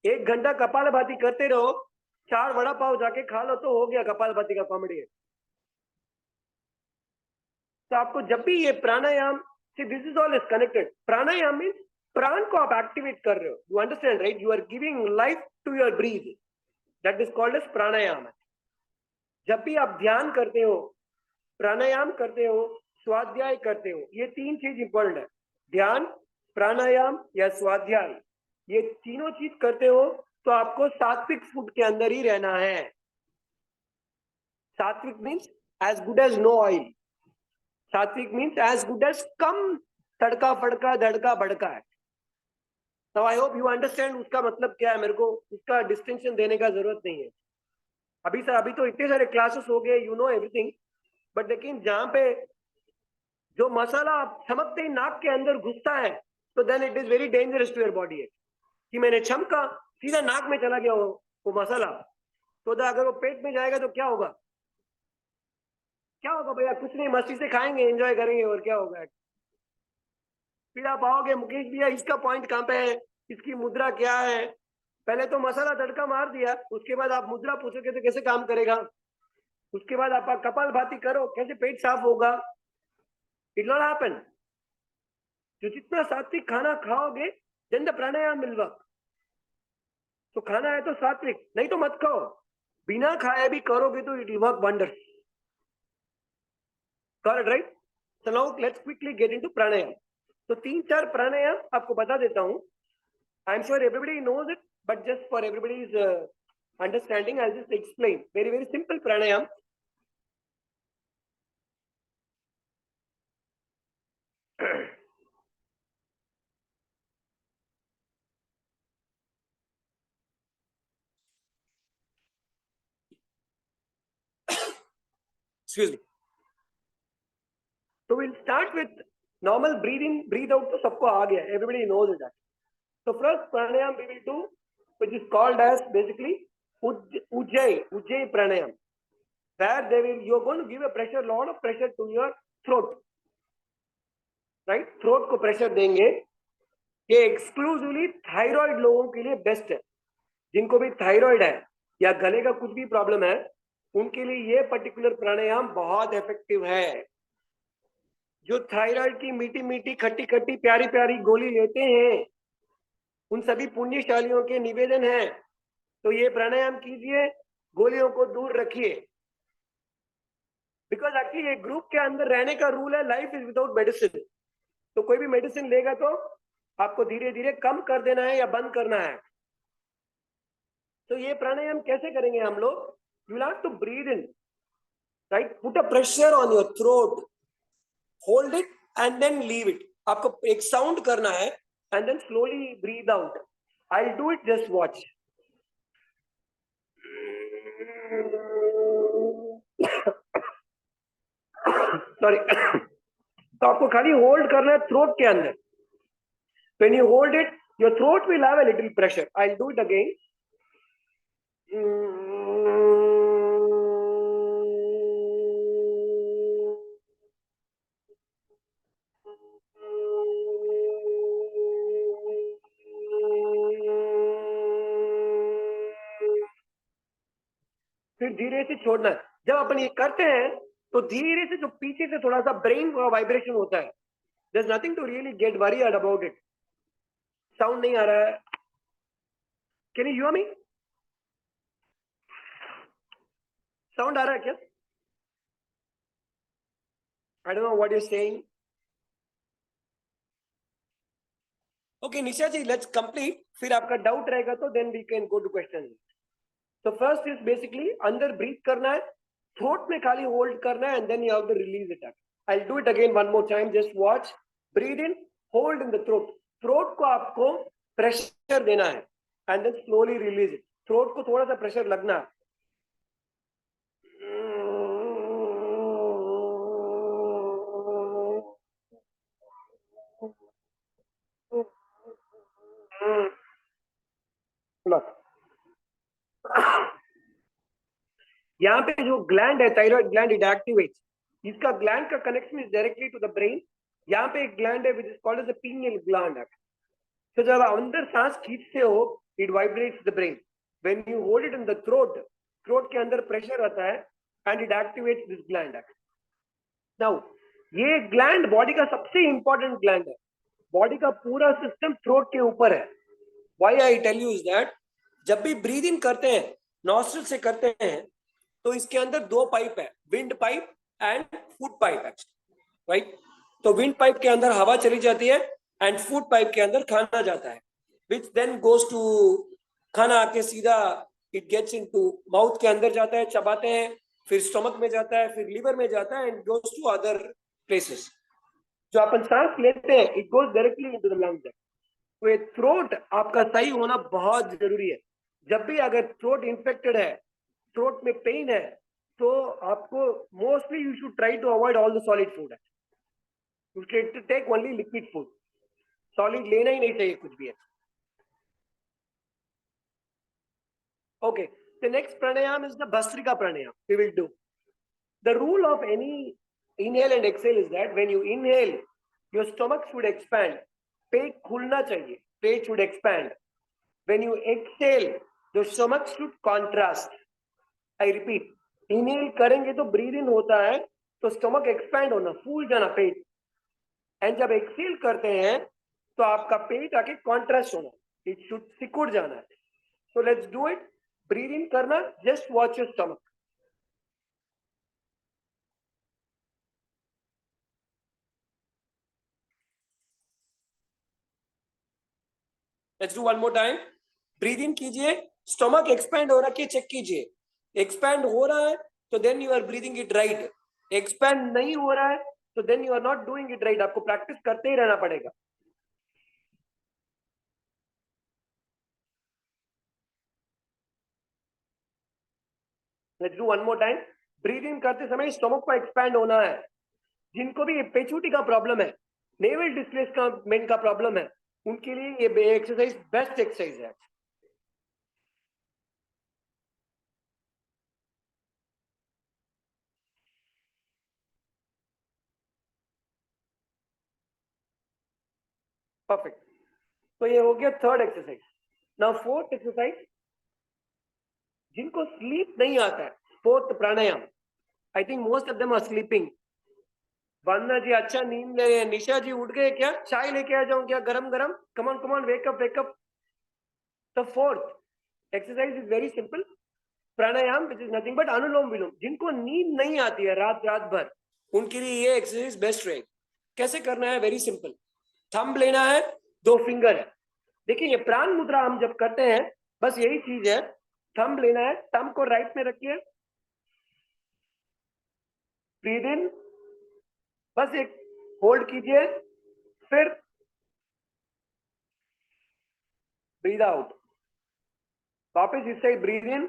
Speaker 1: 1 घंटा कपालभाति करते रहो, 4 वड़ा पाव जाके खा लो तो हो गया कपालभाति का कॉमेडी। तो आपको जब भी ये pranayama, see this is all is connected. Pranayama means prana को आप एक्टिवेट कर रहे हो, you understand right? You are giving life to your breath, that is called as pranayama. जब भी आप ध्यान करते हो, प्राणायाम करते हो, स्वाध्याय करते हो, ये 3 चीज इंपॉर्टेंट है। ध्यान, प्राणायाम या स्वाध्याय, ये तीनों चीज करते हो तो आपको सात्विक फूड के अंदर ही रहना है। Sattvic means as good as no oil. Sattvic means as good as कम तड़का फड़का धड़का भड़का है। तो आई होप यू अंडरस्टैंड उसका मतलब क्या है। मेरे को उसका डिस्टिंक्शन देने का जरूरत नहीं है। अभी तो इतने सारे क्लासेस हो गए, यू नो एवरीथिंग, बट लेकिन जहां पे जो मसाला चमकते ही नाक के अंदर घुसता है तो then it is very dangerous to your body. है कि मैंने छमका, सीधा नाक में चला गया वो मसाला, तो अगर वो पेट में जाएगा तो क्या होगा? क्या होगा भैया? कुछ नहीं, मस्ती से खाएंगे, एंजॉय करेंगे, और क्या होगा? फिर आप आओगे, मुकेश भैया इसका पॉइंट कहाँ पे है, इसकी मुद्रा क्या है? पहले तो मसाला तड़का मार दिया, उसके बाद आप मुद्रा पूछोगे तो कैसे काम करेगा? उसके बाद आप कपालभाति करो, कैसे पेट साफ होगा? It not happen. जो जितना सात्विक खाना खाओगे then the pranayama will work. तो खाना है तो सात्विक, नहीं तो मत खाओ। बिना खाए भी करोगे तो it will work wonders. Correct, right? So now let's quickly get into pranayama. तो 3-4 प्राणायाम आपको बता देता हूं। I am sure everybody knows it, but just for everybody's understanding I just explain very very simple pranayama. Excuse me. So we'll start with normal breathe in, breathe out. तो सबको आ गया, everybody knows it. So first pranayam we will do, which is called as basically Ujjayi pranayam, where you're going to give a pressure, lot of pressure to your throat, right? Throat को pressure देंगे। ये exclusively thyroid लोगों के लिए best है। जिनको भी thyroid है या गले का कुछ भी प्रॉब्लम है, उनके लिए ये पर्टिकुलर प्राणायाम बहुत इफेक्टिव है। जो थायराइड की मीठी मीठी खट्टी खट्टी प्यारी प्यारी गोली लेते हैं, उन सभी पुण्यशालियों के निवेदन है तो ये प्राणायाम कीजिए, गोलियों को दूर रखिए। बिकॉज एक्चुअली एक ग्रुप के अंदर रहने का रूल है, लाइफ इज विदाउट मेडिसिन। तो कोई भी मेडिसिन लेगा तो आपको धीरे धीरे कम कर देना है या बंद करना है। तो ये प्राणायाम कैसे करेंगे हम लोग? You have to breathe in, right? Put a pressure on your throat, hold it and then leave it. आपको एक साउंड करना है and then slowly breathe out. I will do it, just watch. Sorry. तो आपको खाली hold करना है throat के अंदर. When you hold it, your throat will have a little pressure. I'll do it again. फिर धीरे से छोड़ना है. जब अपन ये करते हैं तो धीरे से जो पीछे से थोड़ा सा ब्रेन का वाइब्रेशन होता है. There's nothing to really get worried about it. Sound नहीं आ रहा है. Can you hear me? Sound आ रहा है क्या? I don't know what you're saying. Okay, Nisha ji, let's complete. फिर आपका डाउट रहेगा तो then we can go to questions. So first is basically अंदर breathe करना है, throat में खाली hold करना है, and then you have to release it up. I'll do it again one more time. Just watch. Breathe in, hold in the throat. Throat को आपको pressure देना है, and then slowly release it. Throat को थोड़ा सा pressure लगना है. यहाँ पे जो ग्लैंड है, थायराइड ग्लैंड, इट एक्टिवेट्स. इसका ग्लैंड का connection is directly to the brain. यहाँ पे एक ग्लैंड है which is called as the pineal gland. तो जब अंदर सांस खींचते हो, it vibrates the brain. When you hold it in the throat, throat के अंदर प्रेशर आता है and it activates this gland. Now ये ग्लैंड बॉडी का सबसे इंपॉर्टेंट ग्लैंड है. बॉडी का पूरा सिस्टम थ्रोट के ऊपर है. Why I tell you is that जब भी ब्रीद इन करते हैं, नॉस्ट्रिल से करते हैं, तो इसके अंदर दो पाइप है, wind pipe and food pipe. Right? तो विंड पाइप के अंदर हवा चली जाती है एंड फूड पाइप के अंदर खाना जाता है, विच देन गोज टू, खाना आके सीधा इट गेट्स इनटू माउथ के अंदर जाता है, चबाते हैं, फिर स्टमक में जाता है, फिर लीवर में जाता है and goes to other places. जो अपन सांस लेते हैं, it goes directly into the lungs. तो ये थ्रोट आपका सही होना बहुत जरूरी है. जब भी अगर थ्रोट इन्फेक्टेड है, थ्रोट में पेन है, तो आपको mostly you should try to avoid all the solid food. You should take only liquid food. Solid लेना ही नहीं चाहिए कुछ भी है. Okay, the next pranayam is the Bhastrika pranayam. We will do. The rule of any inhale and exhale is that when you inhale, your stomach should expand. पेट खुलना चाहिए. पेट should expand. When you exhale, your stomach should contrast. I repeat, inhale करेंगे तो breathe in होता है, तो stomach expand होना, फूल जाना पेट. And जब exhale करते हैं, तो आपका पेट आके contrast होना. It should सिकुड़ जाना है. So let's do it. Breathe in करना, just watch your stomach. Let's do one more time. Breathe in कीजिए, stomach expand हो रहा है, चेक कीजिए. Expand हो रहा है, तो then you are breathing it right. Expand नहीं हो रहा है, तो then you are not doing it right. आपको practice करते ही रहना पड़ेगा. Let's do one more time. Breathe in करते समय stomach को expand होना है. जिनको भी पेचूटी का प्रॉब्लम है, नेवल डिस्प्लेसमेंट का प्रॉब्लम है, उनके लिए ये एक्सरसाइज बेस्ट एक्सरसाइज है. परफेक्ट. तो ये हो गया third exercise. Now fourth exercise, जिनको स्लीप नहीं आता है, fourth pranayama. I think most of them are sleeping. Vandana ji अच्छा नींद ले रहे हैं. निशा जी उठ गए क्या? चाय लेके आ जाऊं क्या गरम गरम? Come on wake up wake up. The fourth exercise is very simple. Pranayama which is nothing but Anulom Vilom. जिनको नींद नहीं आती है रात रात भर, उनके लिए ये एक्सरसाइज बेस्ट रहेगी. कैसे करना है? Very simple. थंब लेना है, दो फिंगर है. देखिए ये प्राण मुद्रा हम जब करते हैं, बस यही चीज है. थंब लेना है, थंब को राइट में रखिए, ब्रीद इन, बस एक होल्ड कीजिए, फिर ब्रीद आउट. वापस इस side breathe in,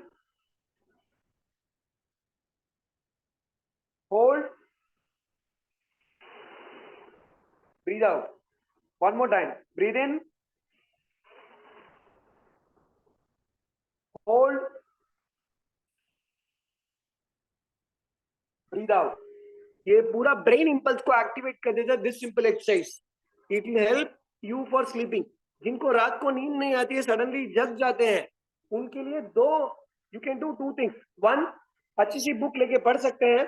Speaker 1: hold, breathe out. One more time. Breathe in, hold, breathe out. ये पूरा ब्रेन इंपल्स को एक्टिवेट कर देता है. This simple exercise it will help you for sleeping. जिनको रात को नींद नहीं आती है, सडनली जग जाते हैं, उनके लिए दो, you can do two things. One, अच्छी सी बुक लेके पढ़ सकते हैं.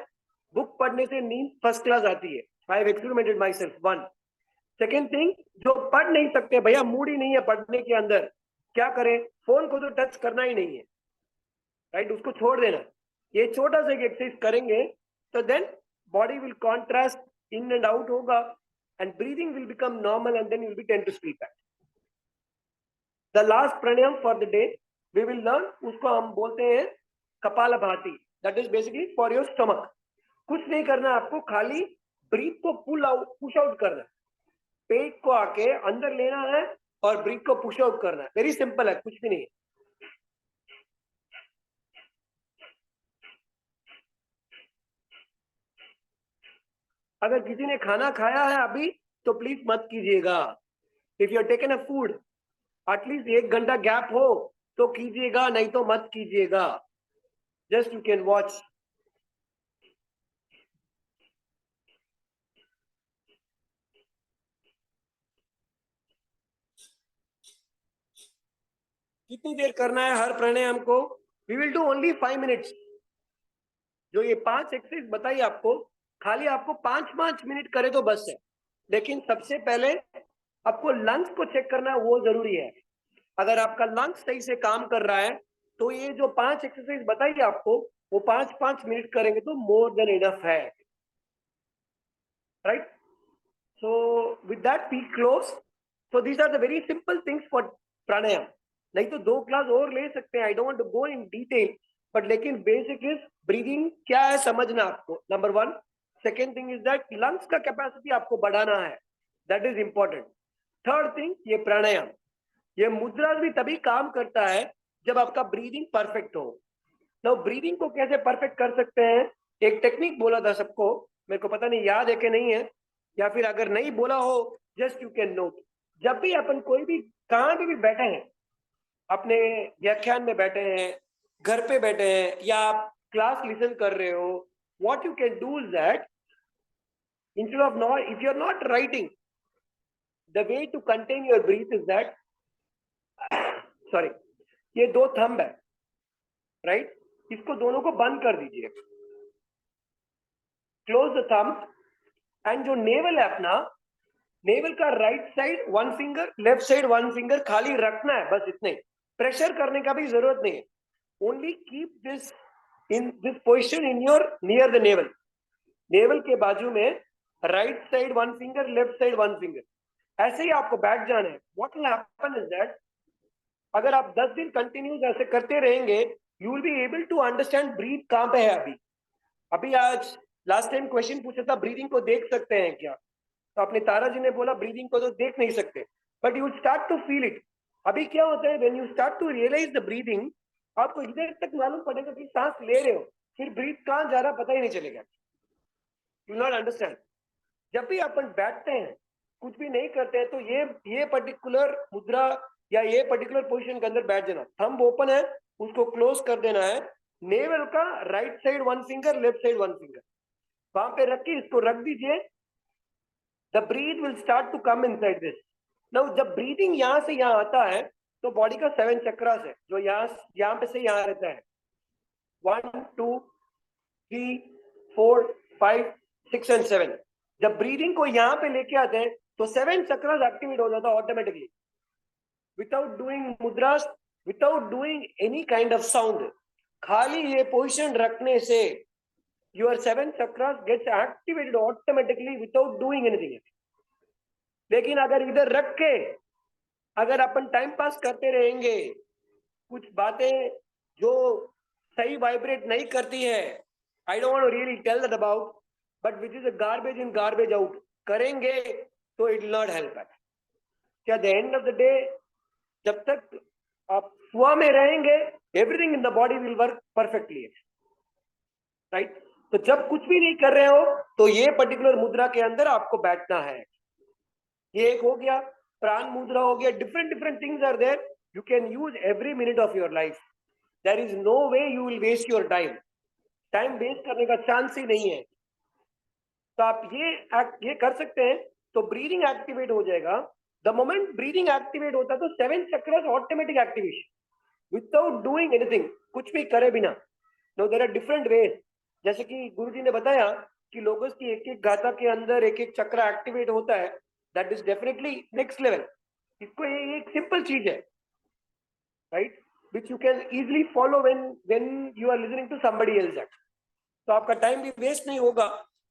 Speaker 1: बुक पढ़ने से नींद फर्स्ट क्लास आती है. I have experimented my self. One. Second thing, जो पढ़ नहीं सकते, भैया मूड ही नहीं है पढ़ने के अंदर, क्या करें? फोन को तो टच करना ही नहीं है, राइट? उसको छोड़ देना. ये छोटा सा एक्सरसाइज करेंगे तो then body will contrast in and out होगा and breathing will become normal and then you will be tend to sleep back. The last pranayam for the day we will learn, उसको हम बोलते हैं kapalbhati. That is basically for your stomach. कुछ नहीं करना आपको, खाली ब्रीथ को पुश आउट करना है. पेट को आके अंदर लेना है और ब्रीथ को पुश आउट करना है. वेरी सिंपल है, कुछ भी नहीं है. अगर किसी ने खाना खाया है अभी तो प्लीज मत कीजिएगा. If you are taken a food, at least 1 घंटा गैप हो तो कीजिएगा, नहीं तो मत कीजिएगा. Just you can watch. कितनी देर करना है हर प्राणायाम को? We will do only 5 minutes. जो ये 5 एक्सरसाइज बताई आपको, खाली आपको 5-5 मिनट करे तो बस है. लेकिन सबसे पहले आपको लंग्स को चेक करना, वो जरूरी है. अगर आपका लंग्स सही से काम कर रहा है तो ये जो 5 एक्सरसाइज बताई आपको, वो 5-5 मिनट करेंगे तो मोर देन इनफ है. Right? So with that we close. So these are the very simple things for pranayama. नहीं तो 2 क्लास और ले सकते हैं. I don't want to go in detail, but लेकिन बेसिक इज ब्रीदिंग क्या है समझना आपको, number 1. Second thing is that lungs का कैपेसिटी आपको बढ़ाना है, that is important. Third thing, ये प्राणायाम, ये मुद्रा भी तभी काम करता है जब आपका ब्रीदिंग परफेक्ट हो. तो ब्रीदिंग को कैसे परफेक्ट कर सकते हैं? एक टेक्निक बोला था सबको, मेरे को पता नहीं याद है कि नहीं है, या फिर अगर नहीं बोला हो जस्ट यू कैन नोट. जब भी अपन कोई भी कहां भी बैठे हैं, अपने व्याख्यान में बैठे हैं, घर पे बैठे हैं, या आप क्लास लिसन कर रहे हो, what you can do is that instead of not, if you are not writing, the way to contain your breath is that, sorry, ये 2 थंब है, राइट? इसको दोनों को बंद कर दीजिए. Close the thumb. एंड जो नेवल है अपना, नेवल का right side 1 finger, left side 1 finger खाली रखना है, बस इतने. प्रेशर करने का भी जरूरत नहीं है. Only keep this in this position in your near the navel. Navel के बाजू में right side 1 finger, left side 1 finger, ऐसे ही आपको बैठ जाना है. What will happen is that अगर आप 10 दिन कंटिन्यूस ऐसे करते रहेंगे, you will be able to understand breath कहां पे है. अभी आज लास्ट टाइम क्वेश्चन पूछा था, ब्रीदिंग को देख सकते हैं क्या? तो अपने तारा जी ने बोला ब्रीदिंग को तो देख नहीं सकते, but you start to feel it. अभी क्या होता है, when you start to realise the breathing, आपको इधर तक मालूम पड़ेगा कि सांस ले रहे हो, फिर ब्रीथ कहां जा रहा पता ही नहीं चलेगा. You not understand. जब भी अपन बैठते हैं, कुछ भी नहीं करते हैं, तो ये पर्टिकुलर मुद्रा या ये पर्टिकुलर पोजीशन के अंदर बैठ जाना. थंब ओपन है, उसको क्लोज कर देना है. नेवल का right side 1 finger, left side 1 finger वहां पे रख के इसको रख दीजिए. The breath will start to come inside this. Now जब ब्रीदिंग यहां से यहां आता है तो बॉडी का 7 चक्रास है, जो यहाँ पे से यहां रहता है. 1 2 3 4 5 6 एंड 7. जब ब्रीदिंग को यहाँ पे लेके आते हैं तो 7 चक्रास एक्टिवेट हो जाता है automatically, without doing मुद्रास, without doing any kind of sound. खाली ये पोजीशन रखने से your 7 chakras gets activated automatically without doing anything. लेकिन अगर इधर रख के अगर अपन टाइम पास करते रहेंगे, कुछ बातें जो सही वाइब्रेट नहीं करती है, I don't want to really tell that about, but which is a garbage in garbage out करेंगे तो it will not help us. At the end of the day, जब तक आप सुआ में रहेंगे, everything in the body will work perfectly, right? तो जब कुछ भी नहीं कर रहे हो तो ये पर्टिकुलर मुद्रा के अंदर आपको बैठना है। ये एक हो गया, प्राण मुद्रा हो गया। Different different things are there, you can use every minute of your life. There is no way you will waste your time. Time waste करने का चांस ही नहीं है। तो आप ये कर सकते हैं, तो ब्रीदिंग एक्टिवेट हो जाएगा। द मोमेंट ब्रीदिंग एक्टिवेट होता है तो 7 chakras automatic activation without doing anything, कुछ भी करे बिना। No, there are different ways. जैसे कि गुरुजी ने बताया कि लोगों की एक एक गाथा के अंदर एक एक चक्र एक्टिवेट होता है, that is definitely next level. इसको ये एक सिंपल चीज है, right, which you can easily follow when you are listening to somebody else that. तो आपका टाइम भी वेस्ट नहीं होगा,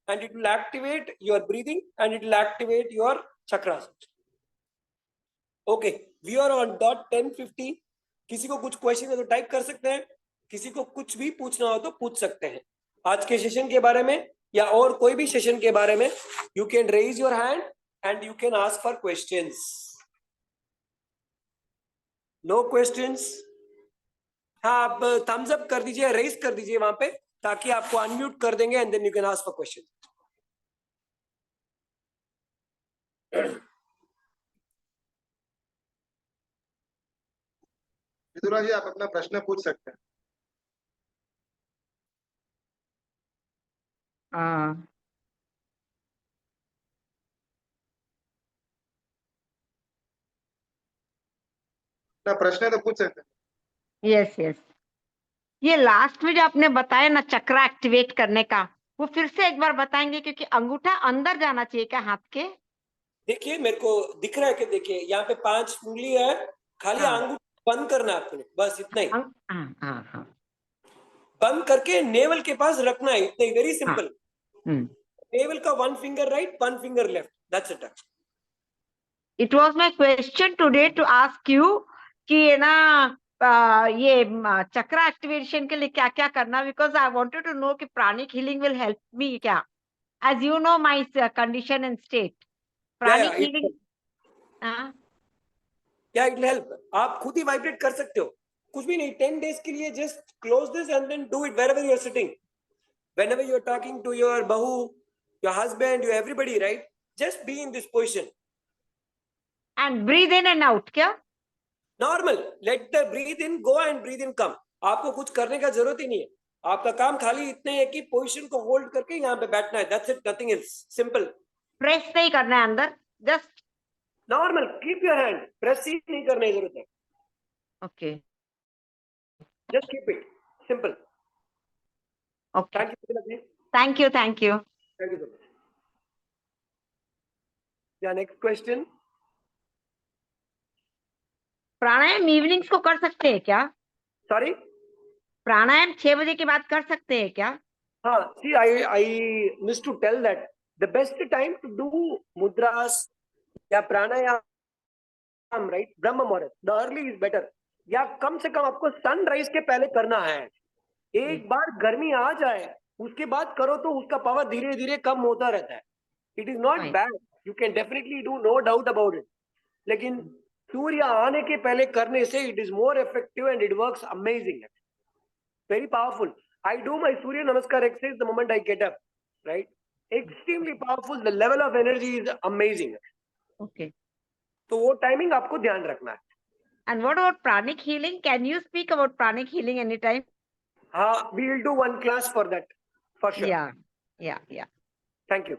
Speaker 1: and it will activate your breathing and it will activate your chakras. Okay, we are on dot 10:50। किसी को कुछ question है तो टाइप कर सकते हैं, किसी को कुछ भी पूछना हो तो पूछ सकते हैं आज के सेशन के बारे में या और कोई भी सेशन के बारे में। You can raise your hand and you can ask for questions. No questions? हाँ, आप थम्स अप कर दीजिए, रेज कर दीजिए वहां पे, ताकि आपको अनम्यूट कर देंगे and then you can ask for question.
Speaker 2: Vidura ji, आप अपना प्रश्न पूछ सकते हैं।
Speaker 3: हाँ,
Speaker 2: अपना प्रश्न है तो पूछ सकते हैं।
Speaker 3: Yes yes. ये लास्ट में जो आपने बताया ना चक्र एक्टिवेट करने का, वो फिर से एक बार बताएंगे, क्योंकि अंगूठा अंदर जाना चाहिए क्या हाथ के?
Speaker 1: देखिए, मेरे को दिख रहा है कि देखिए यहाँ पे 5 उंगली है, खाली
Speaker 3: हाँ।
Speaker 1: अंगूठा बंद करना है आपने, बस इतना ही।
Speaker 3: हाँ हाँ हाँ
Speaker 1: बंद करके नेवल के पास रखना है, इतना ही, वेरी सिंपल। नेवल का 1 finger right, 1 finger left, that's it.
Speaker 3: It was my question today to ask you कि ये ना ये चक्र एक्टिवेशन के लिए क्या क्या करना, because I wanted to know कि pranic healing will help me क्या, as you know my condition and state. Pranic healing
Speaker 1: क्या इट हेल्प? आप खुद ही वाइब्रेट कर सकते हो, कुछ भी नहीं। 10 डेज के लिए just close this and then do it wherever you are sitting, whenever you are talking to your bahu, your husband, your everybody, right? Just be in this position,
Speaker 3: and breathe in and out क्या?
Speaker 1: normal. Let the breathe in go and breathe in come. आपको कुछ करने का जरूरत ही नहीं है। आपका काम खाली इतने है कि पोजीशन को होल्ड करके यहाँ पे बैठना है, that's it, nothing else, simple.
Speaker 3: Press नहीं करना है अंदर, just
Speaker 1: normal, keep your hand, press ही नहीं करने की जरूरत है,
Speaker 3: okay
Speaker 1: just keep it simple.
Speaker 3: Okay.
Speaker 1: Thank you,
Speaker 3: thank you thank you.
Speaker 1: Thank you so much. या नेक्स्ट क्वेश्चन।
Speaker 3: प्राणायाम इवनिंग्स को कर सकते हैं क्या?
Speaker 1: सॉरी,
Speaker 3: प्राणायाम 6 बजे के बाद कर सकते हैं क्या?
Speaker 1: हाँ, see, I missed to tell that the best time to do mudras या प्राणायाम, right, ब्रह्म मुहूर्त, the early is better, या कम से कम आपको सनराइज के पहले करना है। एक बार गर्मी आ जाए उसके बाद करो तो उसका पावर धीरे धीरे कम होता रहता है। It is not bad, you can definitely do, no doubt about it, लेकिन सूर्य आने के पहले करने से it is more effective and it works amazing, very powerful. I do my Surya Namaskar exercise the moment I get up, right? Extremely powerful. The level of energy is amazing.
Speaker 3: Okay.
Speaker 1: तो वो timing आपको ध्यान रखना है।
Speaker 3: And what about pranic healing? Can you speak about pranic healing anytime?
Speaker 1: हाँ, we will do one class for that, for sure.
Speaker 3: Yeah.
Speaker 1: Thank you.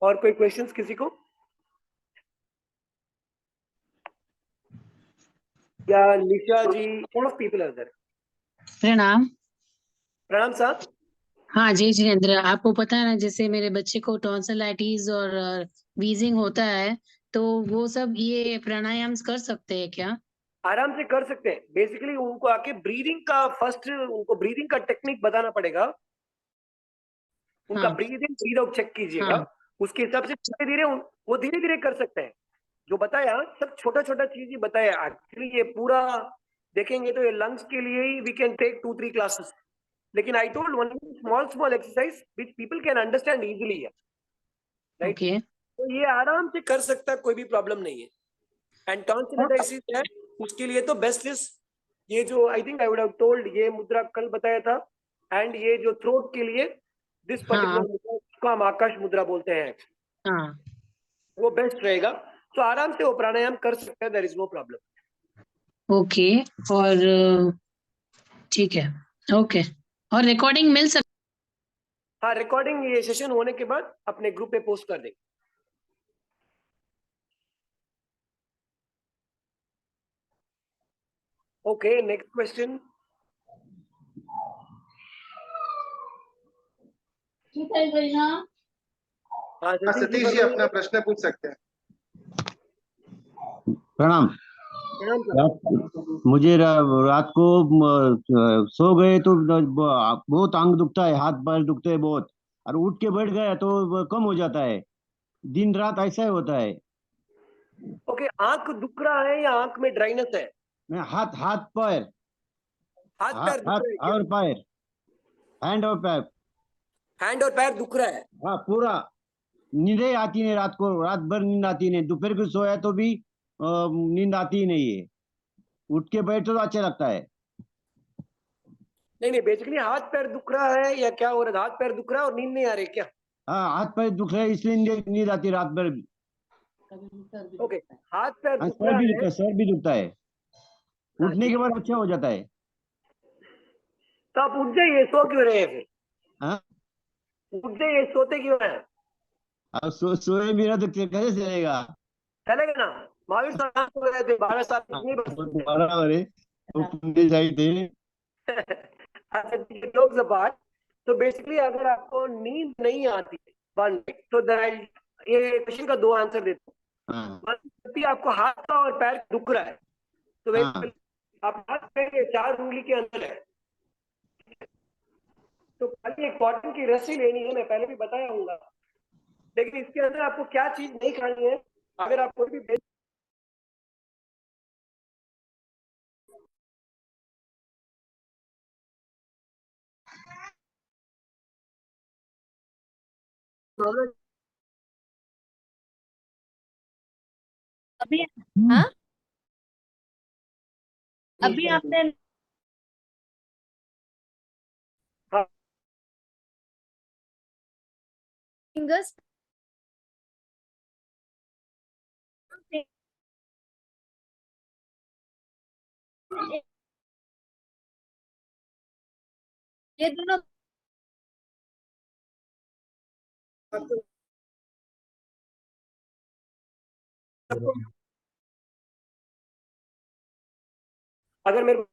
Speaker 1: और कोई questions किसी को? या निशा जी, lot of people are there.
Speaker 4: प्रणाम।
Speaker 1: प्रणाम साहब।
Speaker 4: हाँ जी जिनेंद्र, आपको पता है ना, जैसे मेरे बच्चे को टॉन्सिलाइटिस और वीजिंग होता है, तो वो सब ये प्राणायाम कर सकते हैं क्या?
Speaker 1: आराम से कर सकते हैं। बेसिकली उनको आके ब्रीदिंग का फर्स्ट, उनको ब्रीदिंग का टेक्निक बताना पड़ेगा। उनका
Speaker 4: हाँ।
Speaker 1: Breathe in breathe out check कीजिएगा।
Speaker 4: हाँ।
Speaker 1: उसके हिसाब से धीरे धीरे वो धीरे धीरे कर सकते हैं। जो बताया सब छोटा छोटा चीज ही बताया। एक्चुअली ये पूरा देखेंगे तो ये लंग्स के लिए ही वी कैन टेक 2-3 क्लासेस, लेकिन I told one small exercise which people can understand easily, right?
Speaker 4: Okay.
Speaker 1: तो ये आराम से कर सकता है, कोई भी प्रॉब्लम नहीं है। एंड टॉन्सिलाइटिस है उसके लिए तो बेस्ट इज ये जो I think I would have told, ये मुद्रा कल बताया था, एंड ये जो थ्रोट के लिए दिस पर्टिकुलर
Speaker 4: हाँ
Speaker 1: मुद्रा, उसको हम आकाश मुद्रा बोलते हैं,
Speaker 4: हाँ
Speaker 1: वो बेस्ट रहेगा। तो आराम से वो प्राणायाम कर सकते हैं, there is no problem.
Speaker 4: Okay. और ठीक है, ओके। और रिकॉर्डिंग मिल सकती?
Speaker 1: हाँ, रिकॉर्डिंग ये सेशन होने के बाद अपने ग्रुप पे पोस्ट कर देंगे। Okay, next question. हाँ
Speaker 2: हाँ,
Speaker 1: सतीश जी
Speaker 2: सतीश जी
Speaker 1: फरमाइए।
Speaker 2: अपना प्रश्न पूछ सकते हैं।
Speaker 5: प्रणाम।
Speaker 1: प्रणाम प्रणाम।
Speaker 5: मुझे रात को सो गए तो बहुत अंग दुखता है, हाथ पैर दुखते हैं बहुत, और उठ के बैठ गया तो कम हो जाता है। दिन रात ऐसा ही होता है।
Speaker 1: ओके, आंख दुख रहा है या आंख में ड्राइनेस है?
Speaker 5: मैं हाथ हाथ पैर,
Speaker 1: हाथ पैर दुख
Speaker 5: हाथ
Speaker 1: रहे हैं क्या?
Speaker 5: और पैर, हैंड और पैर।
Speaker 1: हैंड और पैर दुख रहा है?
Speaker 5: हाँ पूरा। नींदे आती नहीं रात को, रात भर नींद आती नहीं, दोपहर को सोया तो भी नींद आती ही नहीं है। उठ के बैठो तो अच्छा लगता है।
Speaker 1: नहीं नहीं, बेसिकली हाथ पैर दुख रहा है या क्या हो रहा है? हाथ पैर दुख रहा है और नींद नहीं आ रही क्या?
Speaker 5: हाँ हाथ पैर दुख रहे हैं, इसलिए नींद आती है रात भर।
Speaker 1: ओके, हाथ पैर
Speaker 5: हाँ
Speaker 1: दुख रहा है।
Speaker 5: सर भी दुखता है।
Speaker 1: हाँ
Speaker 5: उठने
Speaker 1: ठीक
Speaker 5: के
Speaker 1: है,
Speaker 5: बाद अच्छा हो जाता है।
Speaker 1: तो आप उठ जाइए, सो क्यों रहे हैं फिर?
Speaker 5: हाँ।
Speaker 1: उठ जाइए, सोते क्यों हैं?
Speaker 5: अब सोए बिना तो कैसे चलेगा।
Speaker 1: चलेगा ना। महावीर साहब सो रहे थे 12 साल,
Speaker 5: हाँ,
Speaker 1: कितनी बार
Speaker 5: वो
Speaker 1: सोते थे?
Speaker 5: बराबर है। वो पुण्य जाए थे।
Speaker 1: जोक्स अपार्ट, तो बेसिकली अगर आपको नींद नहीं आती वन नाइट, तो ये क्वेश्चन का दो आंसर देता
Speaker 5: हाँ
Speaker 1: हूँ। यदि आपको हाथ का और पैर दुख रहा है, तो
Speaker 5: हाँ।
Speaker 1: बेसिकली आप हाथ पैर के 4 उंगली के अंदर है, तो खाली एक कॉटन की रस्सी लेनी है, मैं पहले भी बताया हूँ। लेकिन इसके अंदर आपको क्या चीज नहीं खानी है? अगर आप कोई भी प्रॉब्लम,
Speaker 6: अभी हाँ अभी आपने
Speaker 1: हाँ,
Speaker 6: फिंगर्स ये दोनों
Speaker 1: आपको- आपको- अगर मेरे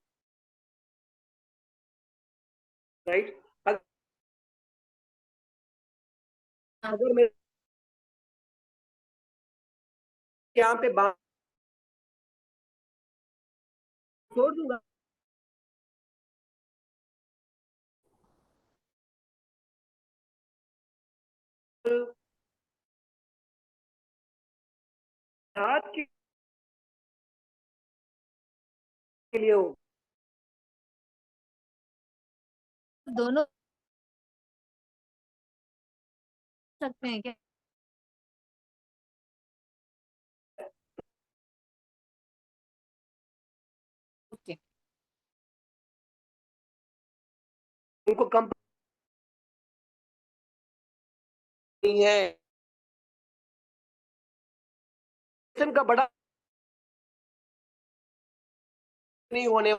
Speaker 1: राइट, अगर मेरे यहाँ पे बांध छोड़ दूंगा, हाथ के लिए हो।
Speaker 6: दोनों सकते हैं क्या? ओके,
Speaker 1: उनको कम नहीं है, का बड़ा नहीं होने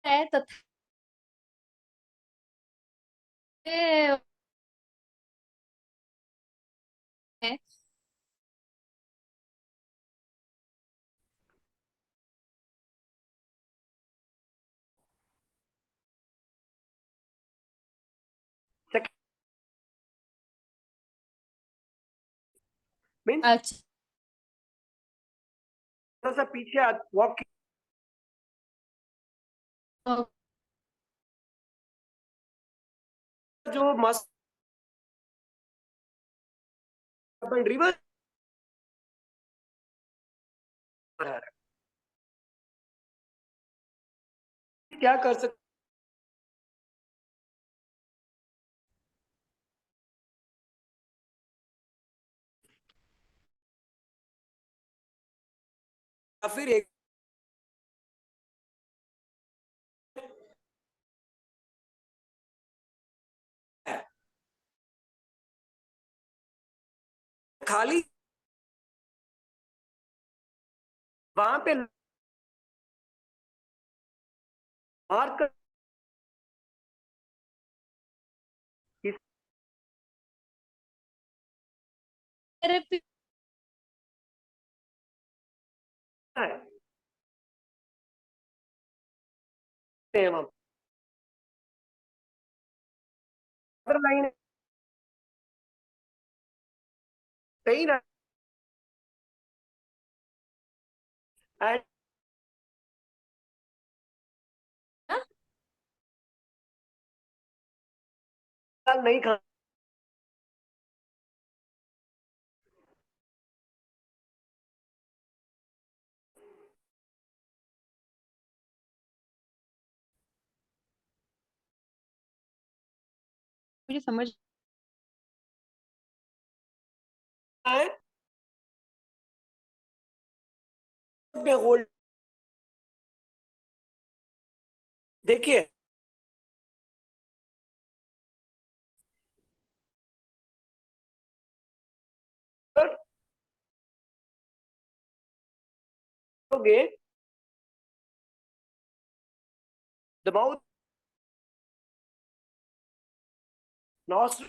Speaker 6: है तथा है
Speaker 1: मीन्स
Speaker 6: अच्छा
Speaker 1: थोड़ा सा पीछे वॉक,
Speaker 6: तो
Speaker 1: जो मस्त अपन रिवर्स क्या कर सकते, या फिर एक खाली वहां पे मार्क कर
Speaker 6: Therapy.
Speaker 1: है वहां लाइन सही ना एंड नहीं खा
Speaker 3: मुझे समझ
Speaker 1: है में होल्ड देखिए द माउथ नॉस्ट्रल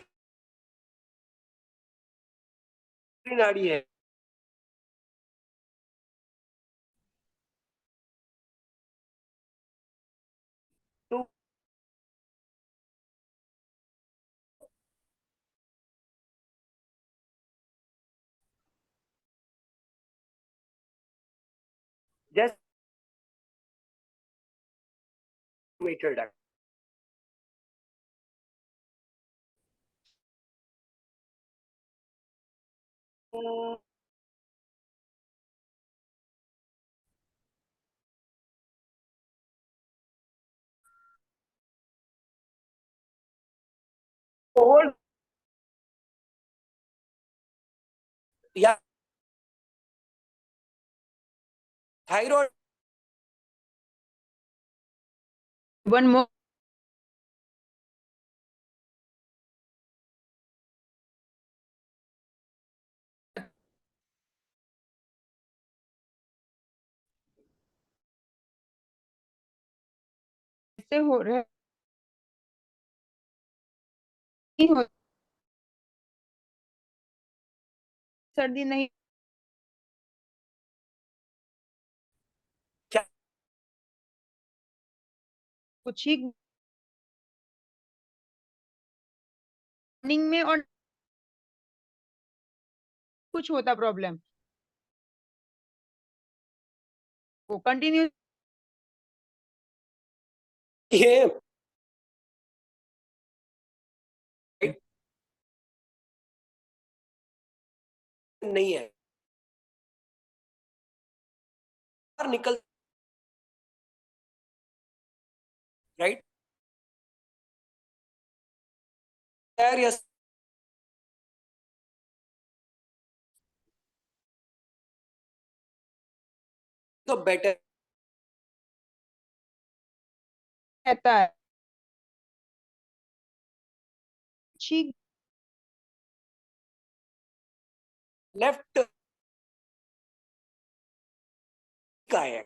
Speaker 1: नाड़ी है तो जस्ट मीटर डक होल्ड या थायराइड
Speaker 3: वन मोर से हो रहा है नहीं हो सर्दी नहीं
Speaker 1: क्या
Speaker 3: कुछ ही मॉर्निंग में और कुछ होता प्रॉब्लम वो कंटिन्यू
Speaker 1: ये नहीं है बाहर निकल राइट यस तो बेटर
Speaker 3: रहता है ठीक
Speaker 1: लेफ्ट का है